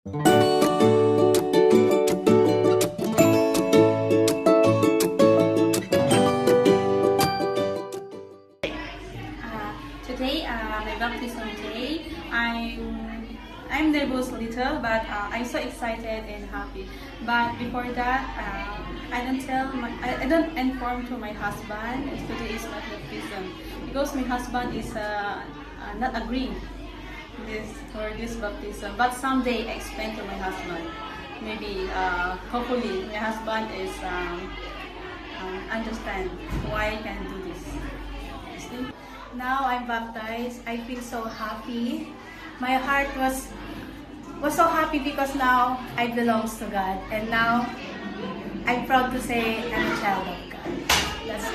Today, my baptism day. I'm nervous a little, but I'm so excited and happy. But before that, I don't inform to my husband if today is not baptism because my husband is not agreeing for this baptism. But someday I explain to my husband. Maybe, hopefully, my husband is understand why I can do this. Now I'm baptized. I feel so happy. My heart was so happy because now I belong to God, and now I'm proud to say I'm a child of God. That's it.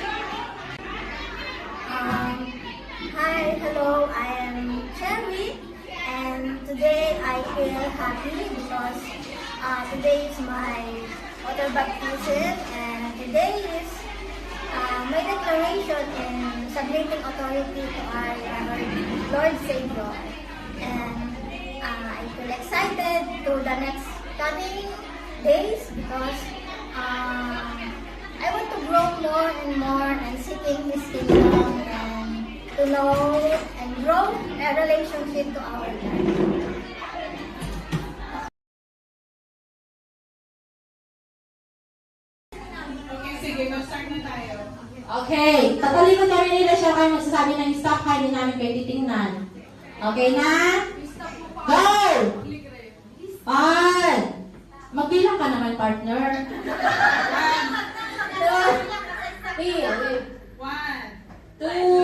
Hi, hello, I am Cherry, and today I feel happy because today is my water baptism, and today is my declaration in submitting authority to our Lord Savior. And I feel excited to the next coming days because I want to grow more and more and seeking His kingdom and to know and grow a relationship to our God. Okay, tatalikod namin nila siya kayo magsasabi ng stop, hindi namin kayo titingnan. Okay na? Go! On! Magbilang ka naman, partner. 1, 2, 3, 1, 2,